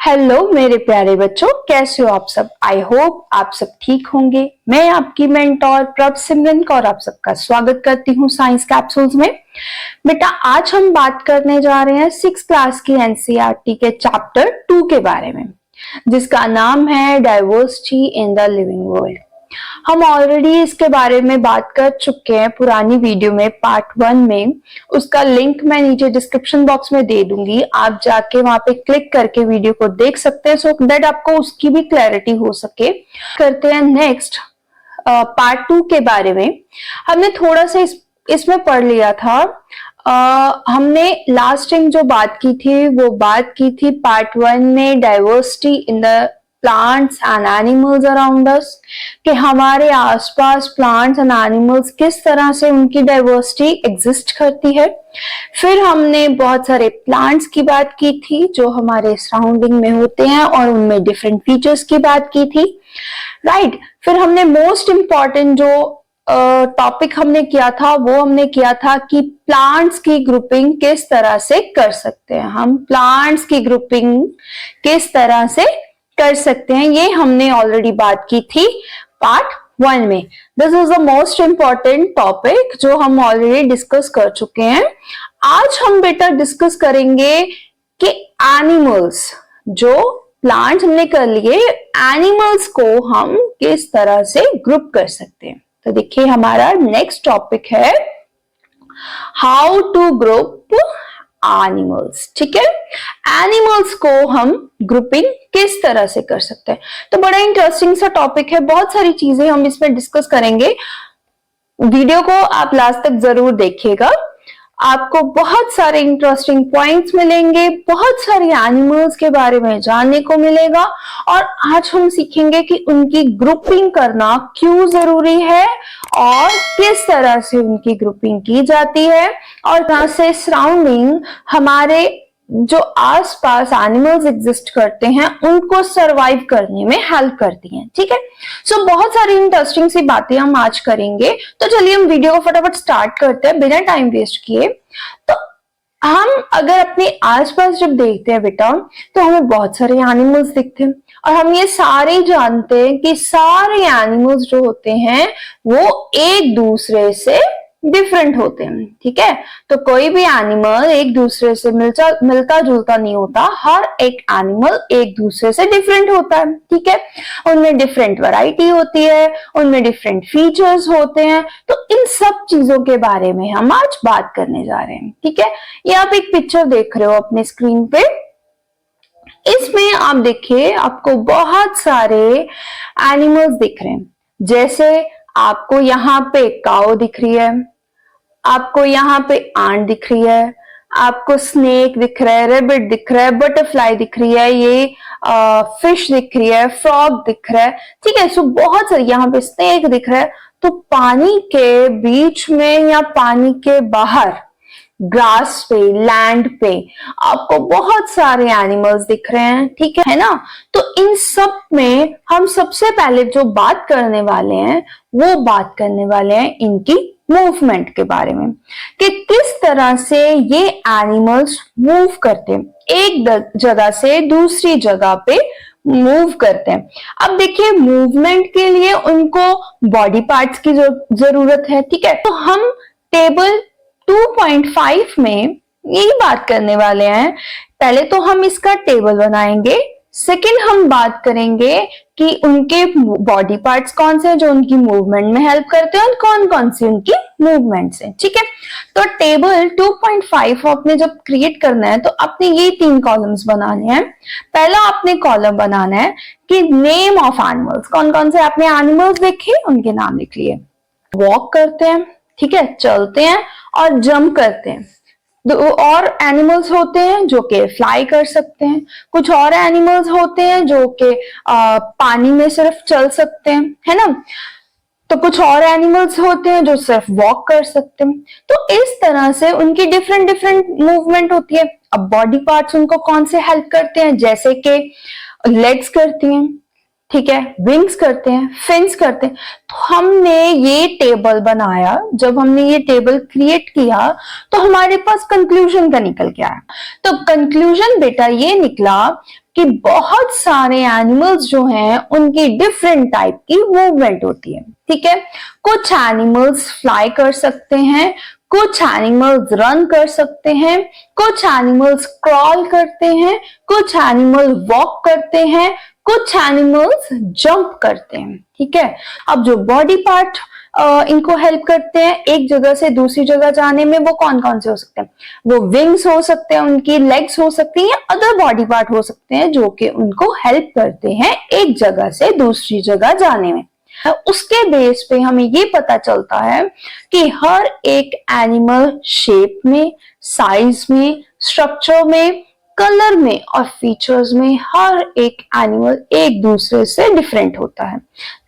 Hello मेरे प्यारे बच्चों, कैसे हो आप सब। आई होप आप सब ठीक होंगे। मैं आपकी मेंटोर प्रभ सिमरन कौर आप सबका स्वागत करती हूँ साइंस कैप्सूल्स में। बेटा आज हम बात करने जा रहे हैं 6th क्लास की एनसीईआरटी के चैप्टर 2 के बारे में, जिसका नाम है diversity in the living world. हम ऑलरेडी इसके बारे में बात कर चुके हैं पुरानी वीडियो में, पार्ट 1 में। उसका लिंक मैं नीचे डिस्क्रिप्शन बॉक्स में दे दूंगी, आप जाके वहां पे क्लिक करके वीडियो को देख सकते हैं, सो दैट आपको उसकी भी क्लैरिटी हो सके। करते हैं नेक्स्ट पार्ट 2 के बारे में। हमने थोड़ा सा इसमें पढ़ लिया था। हमने लास्ट टाइम जो बात की थी वो बात की थी पार्ट 1 में, diversity in the plants and animals around us, कि हमारे आसपास प्लांट्स एंड एनिमल्स किस तरह से उनकी डाइवर्सिटी एग्जिस्ट करती है। फिर हमने बहुत सारे प्लांट्स की बात की थी जो हमारे सराउंडिंग में होते हैं और उनमें डिफरेंट फीचर्स की बात की थी, राइट। फिर हमने मोस्ट इंपॉर्टेंट जो टॉपिक हमने किया था वो हमने किया था कि प्लांट्स की ग्रुपिंग किस तरह से कर सकते हैं। हम प्लांट्स की ग्रुपिंग किस तरह से कर सकते हैं, ये हमने ऑलरेडी बात की थी पार्ट 1 में। This is the most important topic जो हम ऑलरेडी डिस्कस कर चुके हैं। आज हम बेटा डिस्कस करेंगे कि एनिमल्स, जो प्लांट्स हमने कर लिए, एनिमल्स को हम किस तरह से ग्रुप कर सकते हैं। तो देखिए हमारा नेक्स्ट टॉपिक है हाउ टू ग्रुप एनिमल्स। ठीक है, एनिमल्स को हम ग्रुपिंग किस तरह से कर सकते हैं। तो बड़ा इंटरेस्टिंग सा टॉपिक है, बहुत सारी चीजें हम इसमें डिस्कस करेंगे। वीडियो को आप लास्ट तक जरूर देखिएगा, आपको बहुत सारे इंटरेस्टिंग पॉइंट्स मिलेंगे, बहुत सारे एनिमल्स के बारे में जानने को मिलेगा। और आज हम सीखेंगे कि उनकी ग्रुपिंग करना क्यों जरूरी है और किस तरह से उनकी ग्रुपिंग की जाती है, और कहां से सराउंडिंग हमारे जो आसपास एनिमल्स एग्जिस्ट करते हैं उनको सरवाइव करने में हेल्प करती हैं। ठीक है, सो बहुत सारी इंटरेस्टिंग सी बातें हम आज करेंगे। तो चलिए हम वीडियो को फटाफट स्टार्ट करते हैं बिना टाइम वेस्ट किए। तो हम अगर अपने आसपास जब देखते हैं बेटा, तो हमें बहुत सारे एनिमल्स दिखते हैं और हम ये सारे जानते हैं कि सारे एनिमल्स जो होते हैं वो एक दूसरे से डिफरेंट होते हैं। ठीक है, तो कोई भी एनिमल एक दूसरे से मिलता जुलता नहीं होता, हर एक एनिमल एक दूसरे से डिफरेंट होता है। ठीक है, उनमें डिफरेंट वैरायटी होती है, उनमें डिफरेंट फीचर्स होते हैं। तो इन सब चीजों के बारे में हम आज बात करने जा रहे हैं। ठीक है, ये आप एक पिक्चर देख रहे हो अपने स्क्रीन पे, इसमें आप देखिए आपको बहुत सारे एनिमल्स दिख रहे हैं। जैसे आपको यहाँ पे काऊ दिख रही है, आपको यहाँ पे आंट दिख रही है, आपको स्नेक दिख रहा है, रेबिट दिख रहा है, बटरफ्लाई दिख रही है, ये फिश दिख रही है, फ्रॉग दिख रहा है। ठीक है, सो बहुत सारे, यहाँ पे स्नेक दिख रहा है। तो पानी के बीच में या पानी के बाहर ग्रास पे, लैंड पे आपको बहुत सारे एनिमल्स दिख रहे हैं। ठीक है ना, तो इन सब में हम सबसे पहले जो बात करने वाले हैं वो बात करने वाले हैं इनकी मूवमेंट के बारे में, कि किस तरह से ये एनिमल्स मूव करते हैं, एक जगह से दूसरी जगह पे मूव करते हैं। अब देखिए मूवमेंट के लिए उनको बॉडी पार्ट्स की जरूरत है। ठीक है, तो हम टेबल 2.5 में यही बात करने वाले हैं। पहले तो हम इसका टेबल बनाएंगे, सेकंड हम बात करेंगे कि उनके बॉडी पार्ट्स कौन से हैं जो उनकी मूवमेंट में हेल्प करते हैं और कौन कौन सी उनकी मूवमेंट्स हैं। ठीक है, तो टेबल 2.5 आपने जब क्रिएट करना है तो आपने ये 3 कॉलम्स बनाने हैं। पहला आपने कॉलम बनाना है कि नेम ऑफ एनिमल्स, कौन कौन से आपने एनिमल्स देखे उनके नाम लिख लिए। वॉक करते हैं, ठीक है, चलते हैं और जंप करते हैं। और एनिमल्स होते हैं जो कि फ्लाई कर सकते हैं, कुछ और एनिमल्स होते हैं जो कि पानी में सिर्फ चल सकते हैं, है ना। तो कुछ और एनिमल्स होते हैं जो सिर्फ वॉक कर सकते हैं। तो इस तरह से उनकी डिफरेंट डिफरेंट मूवमेंट होती है। अब बॉडी पार्ट्स उनको कौन से हेल्प करते हैं, जैसे कि लेग्स करती हैं, ठीक है, विंग्स करते हैं, फिन्स करते हैं। तो हमने ये टेबल बनाया, जब हमने ये टेबल क्रिएट किया तो हमारे पास कंक्लूजन का निकल के आया। तो कंक्लूजन बेटा ये निकला, कि बहुत सारे एनिमल्स जो हैं उनकी डिफरेंट टाइप की मूवमेंट होती है, ठीक है। कुछ एनिमल्स फ्लाई कर सकते हैं, कुछ एनिमल्स रन कर सकते हैं, कुछ एनिमल्स क्रॉल करते हैं, कुछ एनिमल वॉक करते हैं, कुछ एनिमल्स जंप करते हैं, ठीक है। अब जो बॉडी पार्ट इनको हेल्प करते हैं एक जगह से दूसरी जगह जाने में, वो कौन कौन से हो सकते हैं? वो विंग्स हो सकते हैं, उनकी लेग्स हो सकती हैं, या अदर बॉडी पार्ट हो सकते हैं जो कि उनको हेल्प करते हैं एक जगह से दूसरी जगह जाने में। उसके बेस पे हमें ये पता चलता है कि हर एक एनिमल शेप में, साइज में, स्ट्रक्चर में, कलर में और फीचर्स में हर एक एनिमल एक दूसरे से डिफरेंट होता है।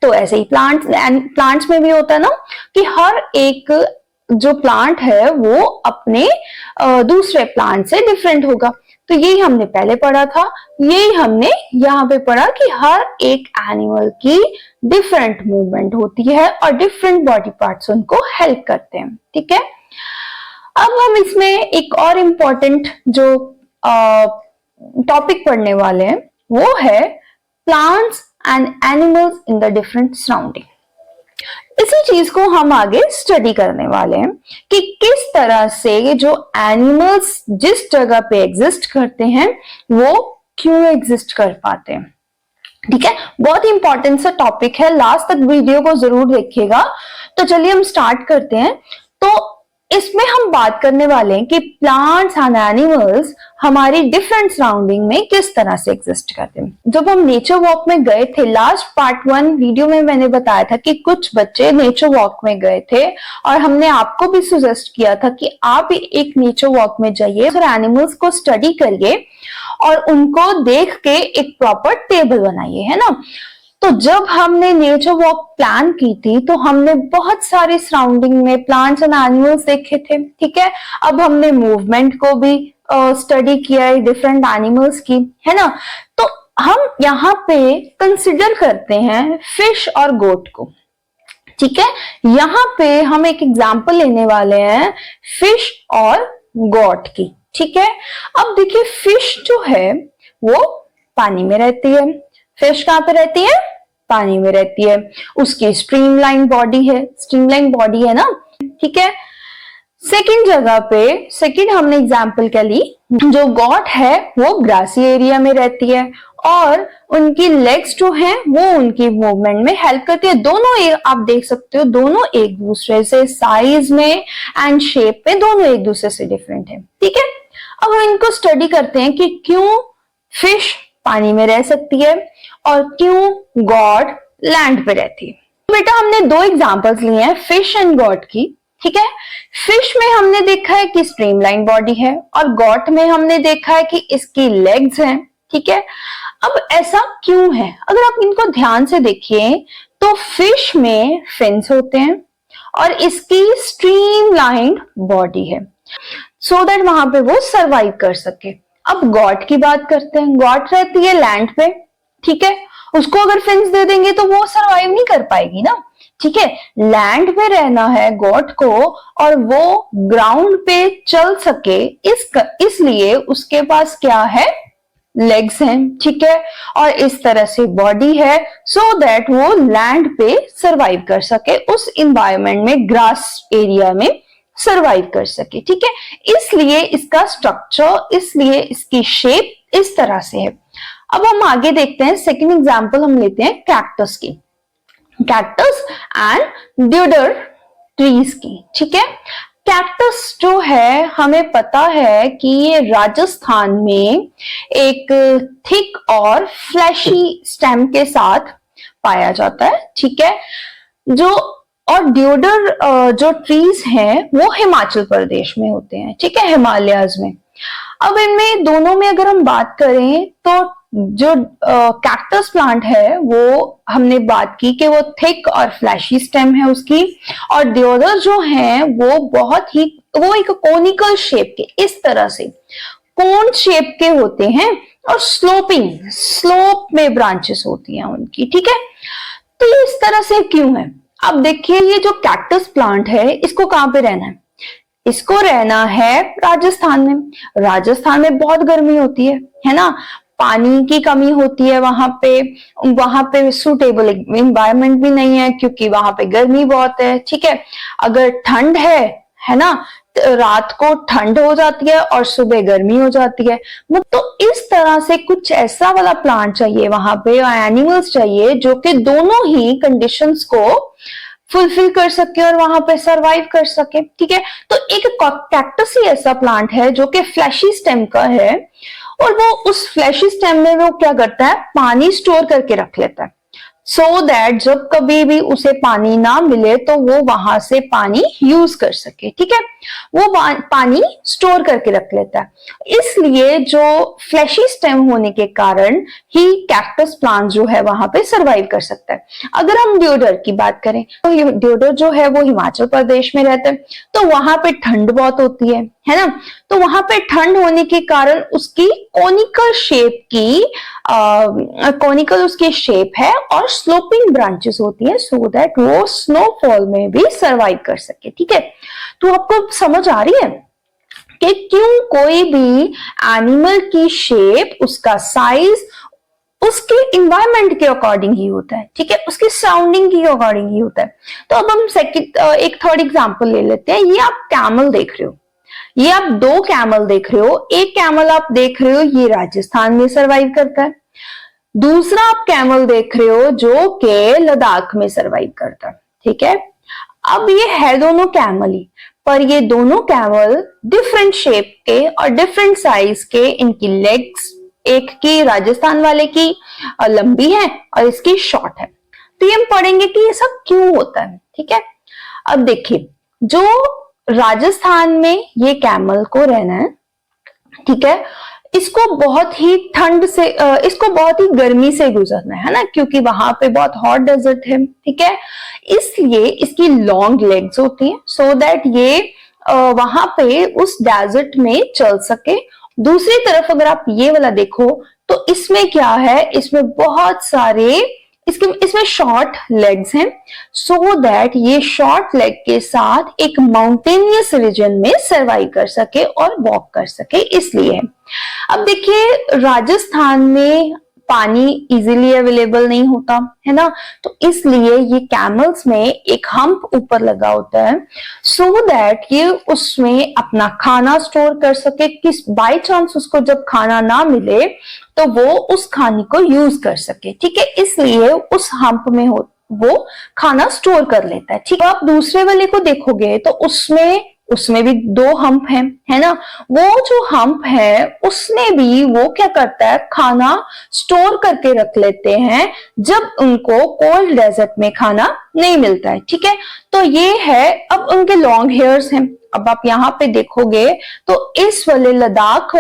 तो ऐसे ही प्लांट्स में भी होता है ना कि हर एक जो प्लांट है वो अपने दूसरे प्लांट से डिफरेंट होगा। तो यही हमने पहले पढ़ा था, यही हमने यहाँ पे पढ़ा कि हर एक एनिमल की डिफरेंट मूवमेंट होती है और डिफरेंट बॉडी पार्ट्स उनको हेल्प करते हैं, ठीक है। अब हम इसमें एक और इम्पोर्टेंट जो टॉपिक पढ़ने वाले हैं वो है plants and animals in the different surrounding. इसी चीज को हम आगे स्टडी करने वाले हैं कि किस तरह से जो एनिमल्स जिस जगह पे एग्जिस्ट करते हैं वो क्यों एग्जिस्ट कर पाते हैं, ठीक है। बहुत ही इंपॉर्टेंट सा टॉपिक है, लास्ट तक वीडियो को जरूर देखिएगा। तो चलिए हम स्टार्ट करते हैं। तो इसमें हम बात करने वाले हैं कि प्लांट्स एंड एनिमल्स हमारी डिफरेंट सराउंडिंग में किस तरह से एग्जिस्ट करते हैं। जब हम नेचर वॉक में गए थे, लास्ट पार्ट 1 वीडियो में मैंने बताया था कि कुछ बच्चे नेचर वॉक में गए थे और हमने आपको भी सजेस्ट किया था कि आप एक नेचर वॉक में जाइए और एनिमल्स को स्टडी करिए और उनको देख के एक प्रॉपर टेबल बनाइए, है ना। तो जब हमने नेचर वॉक प्लान की थी तो हमने बहुत सारे सराउंडिंग में प्लांट्स एंड एनिमल्स देखे थे, ठीक है। अब हमने मूवमेंट को भी स्टडी किया है डिफरेंट एनिमल्स की, है ना। तो हम यहाँ पे कंसिडर करते हैं फिश और गोट को, ठीक है। यहाँ पे हम एक एग्जांपल लेने वाले हैं फिश और गोट की, ठीक है। अब देखिए फिश जो है वो पानी में रहती है। फिश कहाँ पे रहती है? पानी में रहती है। उसकी स्ट्रीमलाइन बॉडी है ना, ठीक है। सेकंड जगह पे, सेकंड हमने एग्जांपल क्या ली, जो गॉट है वो ग्रासी एरिया में रहती है और उनकी लेग्स जो हैं वो उनकी मूवमेंट में हेल्प करती है। दोनों आप देख सकते हो, दोनों एक दूसरे से साइज में एंड शेप में दोनों एक दूसरे से डिफरेंट है, ठीक है। अब हम इनको स्टडी करते हैं कि क्यों फिश पानी में रह सकती है और क्यों गॉड लैंड पे रहती है। तो बेटा हमने 2 एग्जांपल्स लिए हैं फिश एंड गॉड की, ठीक है। फिश में हमने देखा है कि स्ट्रीमलाइन बॉडी है और गॉड में हमने देखा है कि इसकी लेग्स हैं, ठीक है। अब ऐसा क्यों है? अगर आप इनको ध्यान से देखिए तो फिश में फिन्स होते हैं और इसकी स्ट्रीमलाइन बॉडी है सो दैट वहां पे वो सरवाइव कर सके। अब गॉड की बात करते हैं, गॉड रहती है लैंड पे, ठीक है। उसको अगर फिन्स दे देंगे तो वो सरवाइव नहीं कर पाएगी ना, ठीक है। लैंड पे रहना है गॉड को और वो ग्राउंड पे चल सके इसलिए उसके पास क्या है? लेग्स हैं, ठीक है। और इस तरह से बॉडी है सो दैट वो लैंड पे सरवाइव कर सके, उस इन्वायरमेंट में ग्रास एरिया में सरवाइव कर सके, ठीक है। इसलिए इसका स्ट्रक्चर, इसलिए इसकी शेप इस तरह से है। अब हम आगे देखते हैं, सेकंड एग्जांपल हम लेते हैं कैक्टस की, कैक्टस एंड ड्यूडर ट्रीज की, ठीक है। कैक्टस जो है हमें पता है कि ये राजस्थान में एक थिक और फ्लैशी स्टेम के साथ पाया जाता है, ठीक है। और ड्यूडर जो ट्रीज हैं वो हिमाचल प्रदेश में होते हैं, ठीक है, हिमालयाज में। अब इनमें दोनों में अगर हम बात करें तो जो कैक्टस प्लांट है वो हमने बात की कि वो थिक और फ्लैशी स्टेम है उसकी, और ड्यूडर जो हैं वो एक कोनिकल शेप के, इस तरह से कोन शेप के होते हैं और स्लोप में ब्रांचेस होती हैं उनकी, ठीक है। तो ये इस तरह से क्यों है? अब देखिए ये जो कैक्टस प्लांट है इसको कहां पे रहना है? इसको रहना है राजस्थान में। राजस्थान में बहुत गर्मी होती है ना, पानी की कमी होती है वहां पे सूटेबल एनवायरनमेंट भी नहीं है क्योंकि वहां पे गर्मी बहुत है, ठीक है। अगर ठंड है ना, तो रात को ठंड हो जाती है और सुबह गर्मी हो जाती है। तो इस तरह से कुछ ऐसा वाला प्लांट चाहिए वहां पे, और एनिमल्स चाहिए जो कि दोनों ही कंडीशंस को फुलफिल कर सके और वहां पे सरवाइव कर सके, ठीक है। तो एक कैक्टस ही ऐसा प्लांट है जो कि फ्लैशी स्टेम का है, और वो उस फ्लैशी स्टेम में वो क्या करता है, पानी स्टोर करके रख लेता है, सो दैट जब कभी भी उसे पानी ना मिले तो वो वहां से पानी यूज कर सके, ठीक है। वो पानी स्टोर करके रख लेता है। इसलिए जो फ्लैशी स्टेम होने के कारण ही कैक्टस प्लांट जो है वहां पे सरवाइव कर सकता है। अगर हम डिओडर की बात करें तो डिओडर जो है वो हिमाचल प्रदेश में रहता है, तो वहां पे ठंड बहुत होती है ना। तो वहां पे ठंड होने के कारण उसकी कोनिकल उसकी शेप है और स्लोपिंग ब्रांचेस होती है, सो दैट वो स्नोफॉल में भी सरवाइव कर सके, ठीक है। तो आपको समझ आ रही है कि क्यों कोई भी एनिमल की शेप, उसका साइज उसके इन्वायरमेंट के अकॉर्डिंग ही होता है, ठीक है, उसकी सराउंडिंग के अकॉर्डिंग ही होता है। तो अब हम एक थर्ड एग्जांपल ले लेते हैं। ये आप कैमल देख रहे हो, ये आप दो कैमल देख रहे हो। एक कैमल आप देख रहे हो ये राजस्थान में सरवाइव करता है, दूसरा आप कैमल देख रहे हो जो कि लद्दाख में सरवाइव करता है, ठीक है। अब ये है दोनों कैमल ही, पर ये दोनों कैमल डिफरेंट शेप के और डिफरेंट साइज के, इनकी लेग्स एक की राजस्थान वाले की लंबी है और इसकी शॉर्ट है। तो ये हम पढ़ेंगे कि ये सब क्यों होता है, ठीक है। अब देखिए, जो राजस्थान में ये कैमल को रहना है, ठीक है, इसको बहुत ही ठंड से इसको बहुत ही गर्मी से गुजरना है ना, क्योंकि वहां पे बहुत हॉट डेजर्ट है, ठीक है। इसलिए इसकी लॉन्ग लेग्स होती हैं, सो दैट ये वहां पे उस डेजर्ट में चल सके। दूसरी तरफ अगर आप ये वाला देखो तो इसमें क्या है, इसमें बहुत सारे इसमें शॉर्ट लेग्स हैं, सो दैट ये शॉर्ट लेग के साथ एक माउंटेनियस रीजन में सरवाइव कर सके और वॉक कर सके, इसलिए। अब देखिए, राजस्थान में पानी इजीली अवेलेबल नहीं होता है ना, तो इसलिए ये कैमल्स में एक हम्प ऊपर लगा होता है, सो दैट ये उसमें अपना खाना स्टोर कर सके। किस बाय चांस उसको जब खाना ना मिले तो वो उस खाने को यूज कर सके, ठीक है। इसलिए उस हम्प में वो खाना स्टोर कर लेता है, ठीक है। आप दूसरे वाले को देखोगे तो उसमें भी दो हम्प हैं, है ना। वो जो हम्प है उसमें भी वो क्या करता है, खाना स्टोर करके रख लेते हैं जब उनको कोल्ड डेजर्ट में खाना नहीं मिलता है, ठीक है। तो ये है, अब उनके लॉन्ग हेयर्स हैं। अब आप यहाँ पे देखोगे तो इस वाले लद्दाख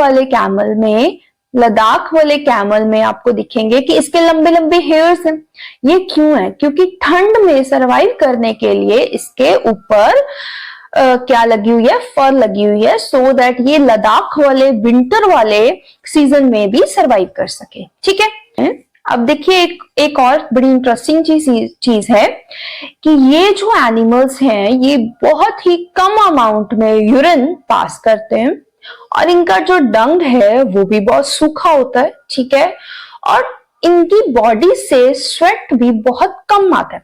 वाले कैमल में आपको दिखेंगे कि इसके लंबे लंबे हेयर्स हैं। ये क्यों है, क्योंकि ठंड में सरवाइव करने के लिए इसके ऊपर क्या लगी हुई है, फर लगी हुई है, सो दैट ये लद्दाख वाले विंटर वाले सीजन में भी सरवाइव कर सके, ठीक है। अब देखिए, एक और बड़ी इंटरेस्टिंग चीज है कि ये जो एनिमल्स हैं ये बहुत ही कम अमाउंट में यूरिन पास करते हैं, और इनका जो डंग है वो भी बहुत सूखा होता है, ठीक है। और इनकी बॉडी से स्वेट भी बहुत कम आता है।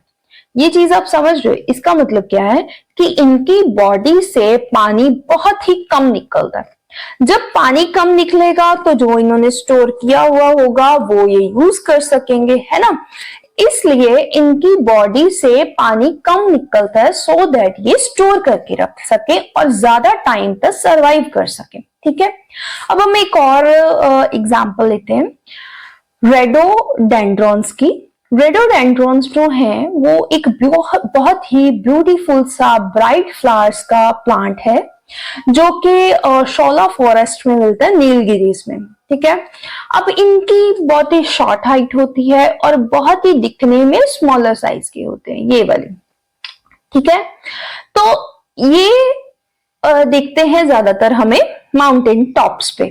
ये चीज आप समझ रहे हो, इसका मतलब क्या है कि इनकी बॉडी से पानी बहुत ही कम निकलता है। जब पानी कम निकलेगा तो जो इन्होंने स्टोर किया हुआ होगा वो ये यूज कर सकेंगे, है ना। इसलिए इनकी बॉडी से पानी कम निकलता है, सो दैट ये स्टोर करके रख सके और ज्यादा टाइम तक सरवाइव कर सके, ठीक है। अब हम एक और एग्जांपल लेते हैं रेडोडेंड्रॉन्स की। रेडोडेंड्रॉन्स जो हैं वो एक बहुत ही ब्यूटीफुल सा ब्राइट फ्लावर्स का प्लांट है, जो कि शोला फॉरेस्ट में मिलता है, नीलगिरीज में, ठीक है। अब इनकी बहुत ही शॉर्ट हाइट होती है और बहुत ही दिखने में स्मॉलर साइज के होते हैं, ये वाले, ठीक है। तो ये देखते हैं ज्यादातर हमें माउंटेन टॉप्स पे,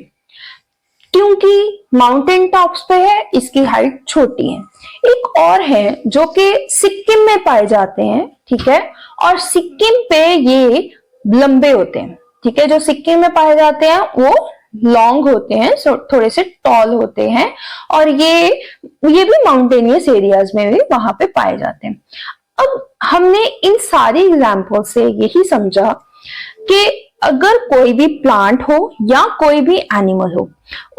क्योंकि माउंटेन टॉप्स पे है, इसकी हाइट छोटी है। एक और है जो कि सिक्किम में पाए जाते हैं, ठीक है, और सिक्किम पे ये लंबे होते हैं, ठीक है। जो सिक्किम में पाए जाते हैं वो लॉन्ग होते हैं, थोड़े से टॉल होते हैं, और ये भी माउंटेनियस एरियाज में भी वहां पे पाए जाते हैं। अब हमने इन सारी एग्जाम्पल से यही समझा कि अगर कोई भी प्लांट हो या कोई भी एनिमल हो,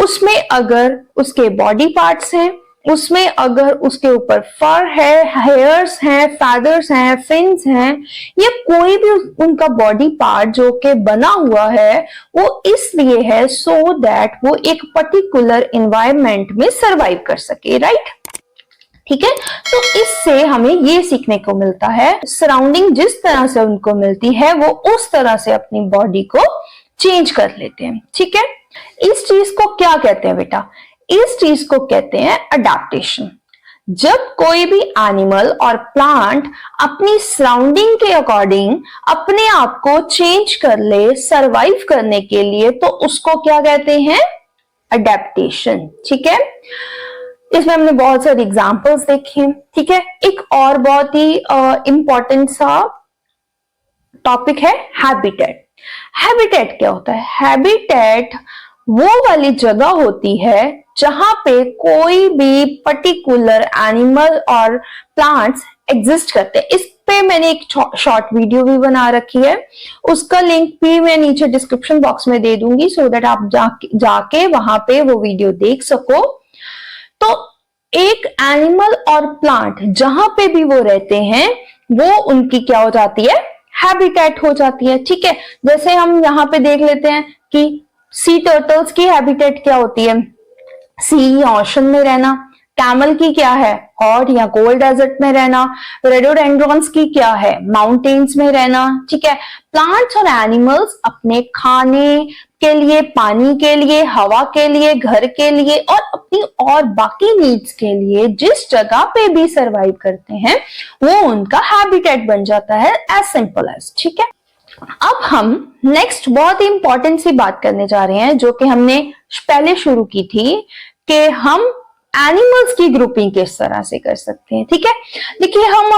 उसमें अगर उसके बॉडी पार्ट्स हैं, उसमें अगर उसके ऊपर फर है, हेयर्स हैं, फैदर्स हैं, फिन्स हैं, या कोई भी उनका बॉडी पार्ट जो कि बना हुआ है, वो इसलिए है सो दैट वो एक पर्टिकुलर एनवायरनमेंट में सरवाइव कर सके, राइट? ठीक है, तो इससे हमें ये सीखने को मिलता है, सराउंडिंग जिस तरह से उनको मिलती है वो उस तरह से अपनी बॉडी को चेंज कर लेते हैं। ठीक है, इस चीज को क्या कहते हैं बेटा? इस चीज को कहते हैं अडैप्टेशन। जब कोई भी एनिमल और प्लांट अपनी सराउंडिंग के अकॉर्डिंग अपने आप को चेंज कर ले सरवाइव करने के लिए, तो उसको क्या कहते हैं? अडैप्टेशन। ठीक है, इसमें हमने बहुत सारे एग्जाम्पल्स देखे। ठीक है, एक और बहुत ही इंपॉर्टेंट सा टॉपिक है हैबिटेट। हैबिटेट क्या होता है? हैबिटेट वो वाली जगह होती है जहां पे कोई भी पर्टिकुलर एनिमल और प्लांट्स एग्जिस्ट करते हैं। इस पे मैंने एक शॉर्ट वीडियो भी बना रखी है, उसका लिंक भी मैं नीचे डिस्क्रिप्शन बॉक्स में दे दूंगी, सो दैट आप जाके वहां पे वो वीडियो देख सको। तो एक एनिमल और प्लांट जहां पे भी वो रहते हैं, वो उनकी क्या हो जाती है? हैबिटेट हो जाती है। ठीक है, जैसे हम यहाँ पे देख लेते हैं कि सी टर्टल्स की हैबिटेट क्या होती है? सी या ओशन में रहना। कैमल की क्या है? हॉट या कोल्ड डेजर्ट में रहना। रेडोडेंड्रॉन्स की क्या है? माउंटेन्स में रहना। ठीक है, प्लांट्स और एनिमल्स अपने खाने के लिए, पानी के लिए, हवा के लिए, घर के लिए और अपनी और बाकी नीड्स के लिए जिस जगह पे भी सरवाइव करते हैं, वो उनका हैबिटेट बन जाता है, एज सिंपल एज। ठीक है, अब हम नेक्स्ट बहुत ही इंपॉर्टेंट सी बात करने जा रहे हैं, जो कि हमने पहले शुरू की थी, कि हम एनिमल्स की ग्रुपिंग किस तरह से कर सकते हैं। ठीक है, देखिए हम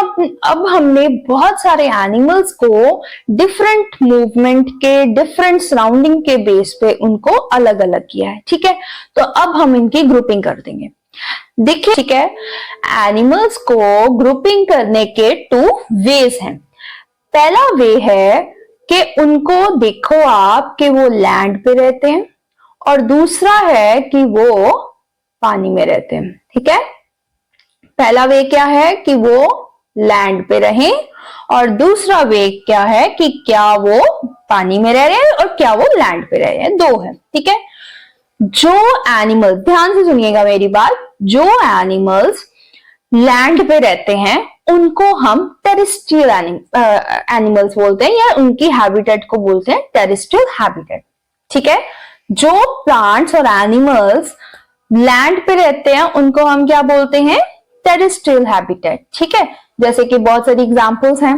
अब हमने बहुत सारे एनिमल्स को डिफरेंट मूवमेंट के, डिफरेंट सराउंडिंग के बेस पे उनको अलग अलग किया है। ठीक है, तो अब हम इनकी ग्रुपिंग कर देंगे। देखिए, ठीक है, एनिमल्स को ग्रुपिंग करने के 2 वेज हैं। पहला वे है कि उनको देखो आप कि वो लैंड पे रहते हैं, और दूसरा है कि वो पानी में रहते हैं। ठीक है, पहला वे क्या है कि वो लैंड पे रहें, और दूसरा वे क्या है कि क्या वो पानी में रह रहे हैं और क्या वो लैंड पे रह रहे हैं। 2 है। ठीक है, जो एनिमल, ध्यान से सुनिएगा मेरी बात, जो एनिमल्स लैंड पे रहते हैं उनको हम टेरेस्ट्रियल एनिमल्स बोलते हैं, या उनकी हैबिटेट को बोलते हैं टेरेस्ट्रियल हैबिटेट। ठीक है, जो प्लांट्स और एनिमल्स लैंड पे रहते हैं उनको हम क्या बोलते हैं? Terrestrial habitat. ठीक है, जैसे कि बहुत सारी एग्जांपल्स हैं।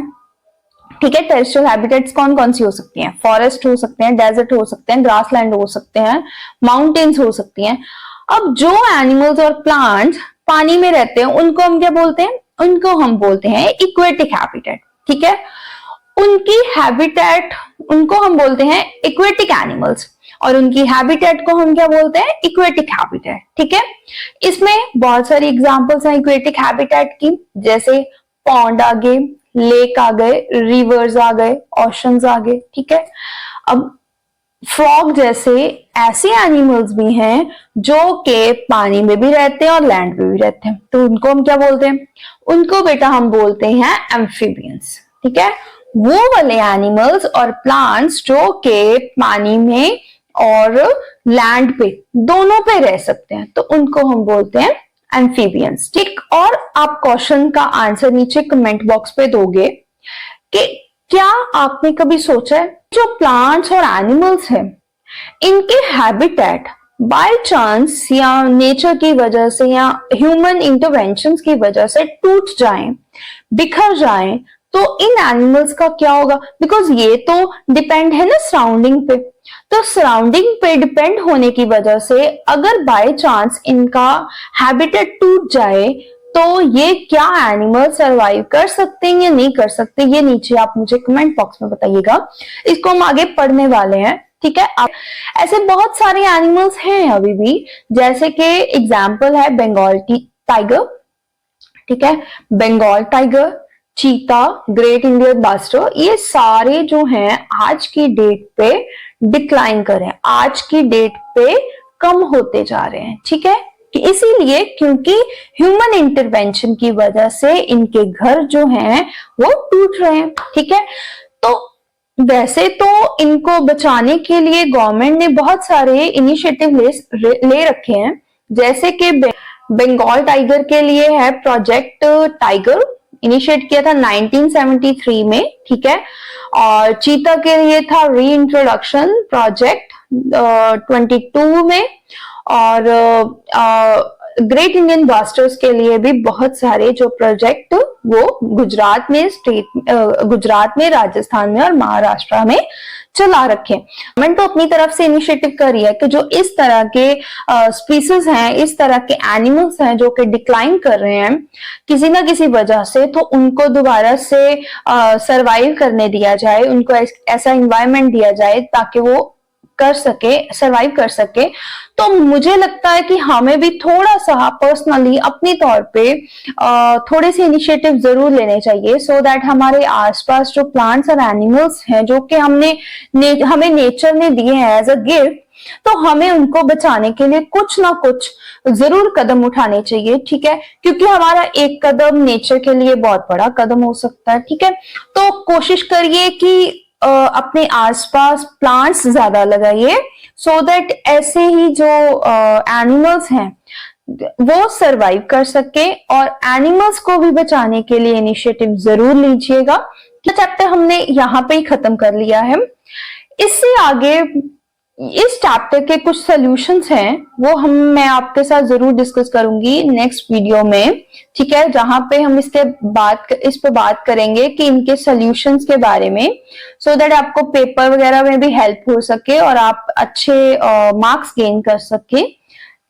ठीक है, टेरेस्ट्रियल हैबिटेट्स कौन कौन सी हो सकती हैं? फॉरेस्ट हो सकते हैं, डेजर्ट हो सकते हैं, ग्रासलैंड हो सकते हैं, माउंटेन्स हो सकती हैं। अब जो एनिमल्स और प्लांट्स पानी में रहते हैं उनको हम क्या बोलते हैं? उनको हम बोलते हैं इक्वेटिक हैबिटेट। ठीक है, उनकी हैबिटेट, उनको हम बोलते हैं इक्वेटिक एनिमल्स, और उनकी हैबिटेट को हम क्या बोलते हैं? Aquatic habitat. ठीक है, इसमें बहुत सारी एग्जांपल्स हैं इक्वेटिक हैबिटेट की, जैसे पॉन्ड आ गए, लेक आ गए, रिवर्स आ गए, ओशंस आ गए। ठीक है, अब फ्रॉग जैसे ऐसे एनिमल्स भी हैं जो कि पानी में भी रहते हैं और लैंड पे भी रहते हैं, तो उनको हम क्या बोलते हैं? उनको बेटा हम बोलते हैं एम्फीबियंस। ठीक है, वो वाले एनिमल्स और प्लांट्स जो कि पानी में और लैंड पे दोनों पे रह सकते हैं, तो उनको हम बोलते हैं एम्फीबियंस। ठीक, और आप क्वेश्चन का आंसर नीचे कमेंट बॉक्स पे दोगे कि क्या आपने कभी सोचा है जो प्लांट्स और एनिमल्स हैं, इनके हैबिटेट बाय चांस या नेचर की वजह से या ह्यूमन इंटरवेंशंस की वजह से टूट जाएं, बिखर जाएं, तो इन एनिमल्स का क्या होगा? बिकॉज ये तो डिपेंड है ना सराउंडिंग पे, तो सराउंडिंग पे डिपेंड होने की वजह से अगर बाय चांस इनका हैबिटेट टूट जाए, तो ये क्या एनिमल सरवाइव कर सकते हैं या नहीं कर सकते, ये नीचे आप मुझे कमेंट बॉक्स में बताइएगा। इसको हम आगे पढ़ने वाले हैं। ठीक है। अब ऐसे बहुत सारे एनिमल्स हैं अभी भी, जैसे कि एग्जाम्पल है बंगाल टाइगर, ठीक है, बंगाल टाइगर, चीता, ग्रेट इंडियन बस्टर, ये सारे जो हैं आज की डेट पे डिक्लाइन कर रहे हैं, आज की डेट पे कम होते जा रहे हैं, ठीक है। इसीलिए क्योंकि ह्यूमन इंटरवेंशन की वजह से इनके घर जो हैं वो टूट रहे हैं, ठीक है। तो वैसे तो इनको बचाने के लिए गवर्नमेंट ने बहुत सारे इनिशिएटिव ले रखे हैं, जैसे कि बंगाल टाइगर के लिए है प्रोजेक्ट टाइगर, इनिशिएट किया था 1973 में, ठीक है। और चीता के लिए था री इंट्रोडक्शन प्रोजेक्ट 22 में, और ग्रेट इंडियन ब्लास्टर्स के लिए भी बहुत सारे जो प्रोजेक्ट वो गुजरात में, राजस्थान में और महाराष्ट्र में चला रखे। गवर्नमेंट तो अपनी तरफ से इनिशिएटिव कर रही है कि जो इस तरह के स्पीसीज हैं, इस तरह के एनिमल्स हैं जो कि डिक्लाइन कर रहे हैं किसी ना किसी वजह से, तो उनको दोबारा से सरवाइव करने दिया जाए, उनको ऐसा एनवायरनमेंट दिया जाए ताकि वो सरवाइव कर सके। तो मुझे लगता है कि हमें भी थोड़ा सा पर्सनली अपने तौर पे थोड़े से इनिशिएटिव जरूर लेने चाहिए, सो दैट हमारे आसपास जो प्लांट्स और एनिमल्स हैं जो कि हमें नेचर ने दिए हैं एज अ गिफ्ट, तो हमें उनको बचाने के लिए कुछ ना कुछ जरूर कदम उठाने चाहिए, ठीक है। क्योंकि हमारा एक कदम नेचर के लिए बहुत बड़ा कदम हो सकता है, ठीक है। तो कोशिश करिए कि अपने आसपास प्लांट्स ज्यादा लगाइए, सो दैट ऐसे ही जो एनिमल्स हैं वो सरवाइव कर सके, और एनिमल्स को भी बचाने के लिए इनिशिएटिव जरूर लीजिएगा। चैप्टर हमने यहाँ पे ही खत्म कर लिया है। इससे आगे इस चैप्टर के कुछ सॉल्यूशंस हैं वो मैं आपके साथ जरूर डिस्कस करूंगी नेक्स्ट वीडियो में, ठीक है, जहां पे हम इस पे बात करेंगे कि इनके सॉल्यूशंस के बारे में, सो दैट आपको पेपर वगैरह में भी हेल्प हो सके और आप अच्छे मार्क्स गेन कर सके,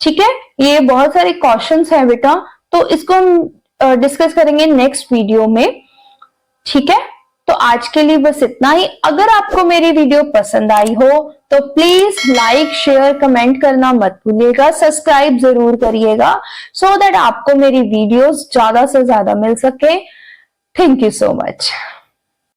ठीक है। ये बहुत सारे क्वेश्चंस हैं बेटा, तो इसको हम डिस्कस करेंगे नेक्स्ट वीडियो में, ठीक है। तो आज के लिए बस इतना ही। अगर आपको मेरी वीडियो पसंद आई हो तो प्लीज लाइक, शेयर, कमेंट करना मत भूलिएगा, सब्सक्राइब जरूर करिएगा, सो दैट आपको मेरी वीडियोस ज्यादा से ज्यादा मिल सके। Thank you so much.